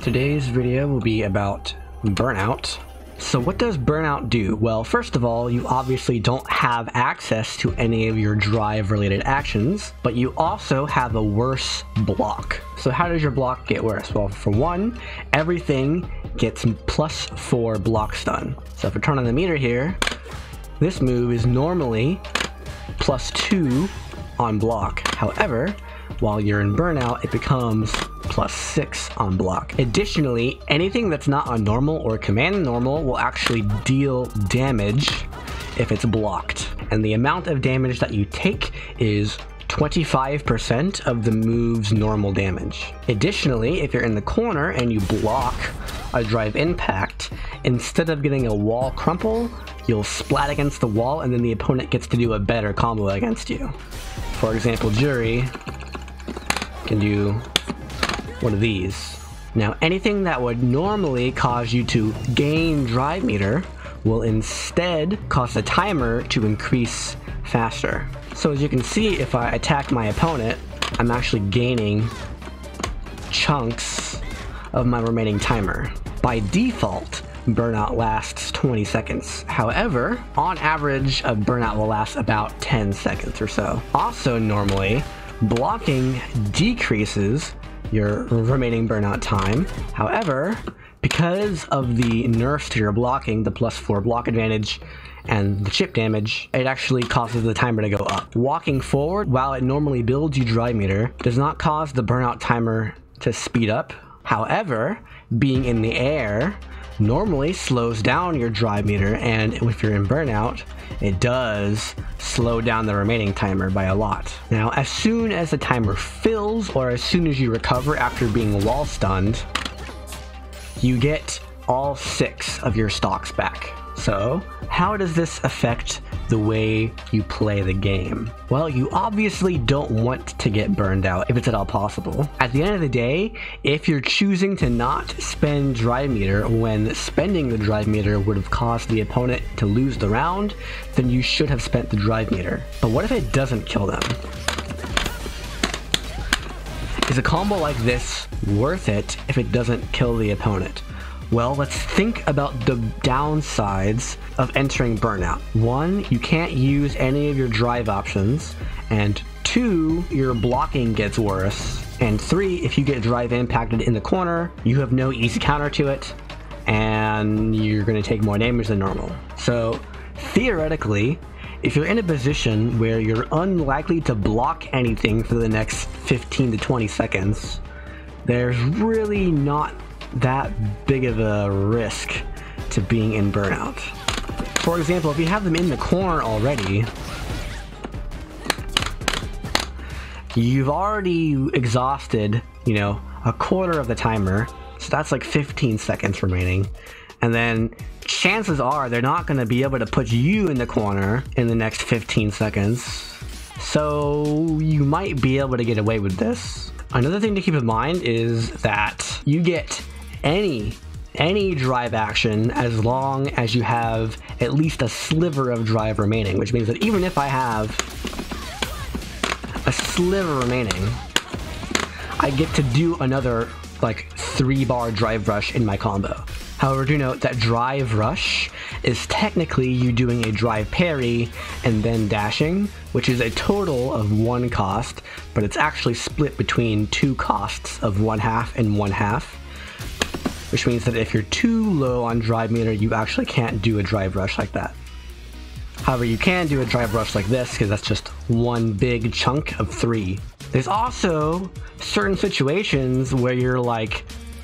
Today's video will be about burnout. So what does burnout do? Well, first of all, you obviously don't have access to any of your drive related actions, but you also have a worse block. So how does your block get worse? Well, for one, everything gets +4 block stun. So if I turn on the meter here, this move is normally +2 on block. However, while you're in burnout, it becomes +6 on block. Additionally, anything that's not on normal or command normal will actually deal damage if it's blocked. And the amount of damage that you take is 25% of the move's normal damage. Additionally, if you're in the corner and you block a drive impact, instead of getting a wall crumple, you'll splat against the wall and then the opponent gets to do a better combo against you. For example, Jury can do one of these. Now, anything that would normally cause you to gain drive meter will instead cause the timer to increase faster. So as you can see, if I attack my opponent, I'm actually gaining chunks of my remaining timer. By default, burnout lasts 20 seconds. However, on average, a burnout will last about 10 seconds or so. Also, normally, blocking decreases your remaining burnout time. However, because of the nerfs to your blocking, the +4 block advantage, and the chip damage, it actually causes the timer to go up. Walking forward, while it normally builds you drive meter, does not cause the burnout timer to speed up. However, being in the air normally slows down your drive meter, and if you're in burnout, it does slow down the remaining timer by a lot. Now, as soon as the timer fills, or as soon as you recover after being wall stunned, you get all 6 of your stocks back. So, how does this affect the way you play the game? Well, you obviously don't want to get burned out if it's at all possible. At the end of the day, if you're choosing to not spend drive meter when spending the drive meter would have caused the opponent to lose the round, then you should have spent the drive meter. But what if it doesn't kill them? Is a combo like this worth it if it doesn't kill the opponent? Well, let's think about the downsides of entering burnout. 1, you can't use any of your drive options, and 2, your blocking gets worse, and 3, if you get drive impacted in the corner, you have no easy counter to it, and you're going to take more damage than normal. So, theoretically, if you're in a position where you're unlikely to block anything for the next 15 to 20 seconds, there's really not that big of a risk to being in burnout. For example, if you have them in the corner already, you've already exhausted, a quarter of the timer, so that's like 15 seconds remaining, and then chances are they're not going to be able to put you in the corner in the next 15 seconds, so you might be able to get away with this. Another thing to keep in mind is that you get any drive action as long as you have at least a sliver of drive remaining, which means that even if I have a sliver remaining, I get to do another 3-bar drive rush in my combo. However, do note that drive rush is technically you doing a drive parry and then dashing, which is a total of 1 cost, but it's actually split between 2 costs of 1/2 and 1/2. Which means that if you're too low on drive meter, you actually can't do a drive rush like that. However, you can do a drive rush like this, because that's just 1 big chunk of 3. There's also certain situations where you're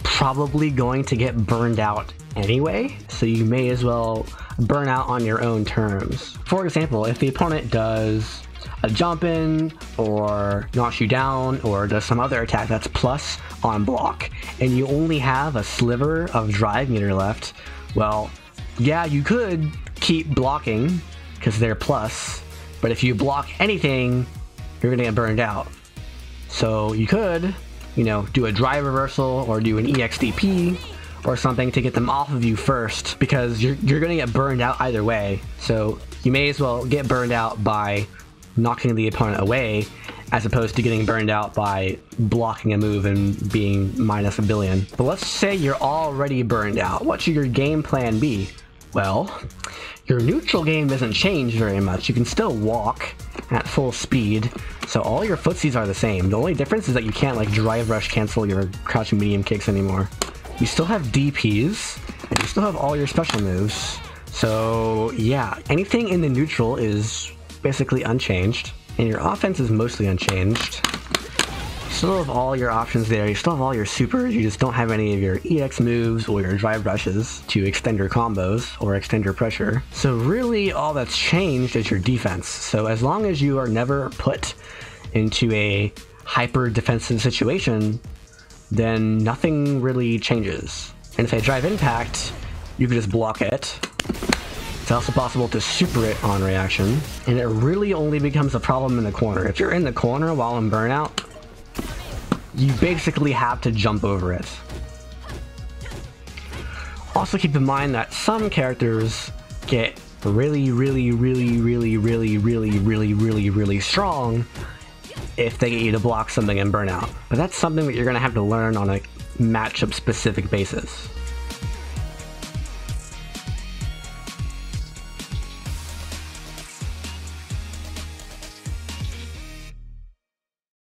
probably going to get burned out anyway, so you may as well burn out on your own terms. For example, if the opponent does a jump in, or knocks you down, or does some other attack that's plus on block, and you only have a sliver of drive meter left, well, yeah, you could keep blocking, because they're plus, but if you block anything, you're gonna get burned out. So you could, do a drive reversal, or do an EXDP, or something to get them off of you first, because you're gonna get burned out either way, so you may as well get burned out by knocking the opponent away, as opposed to getting burned out by blocking a move and being minus a billion. But let's say you're already burned out. What should your game plan be? Well, your neutral game doesn't change very much. You can still walk at full speed, so all your footsies are the same. The only difference is that you can't like drive rush cancel your crouching medium kicks anymore. You still have DPs, and you still have all your special moves. So yeah, anything in the neutral is basically unchanged, and your offense is mostly unchanged. You still have all your options there, you still have all your supers, you just don't have any of your EX moves or your drive rushes to extend your combos or extend your pressure. So really all that's changed is your defense. So as long as you are never put into a hyper defensive situation, then nothing really changes. And if I drive impact, you can just block it. It's also possible to super it on reaction, and it really only becomes a problem in the corner. If you're in the corner while in burnout, you basically have to jump over it. Also keep in mind that some characters get really strong if they get you to block something in burnout. But that's something that you're going to have to learn on a matchup specific basis.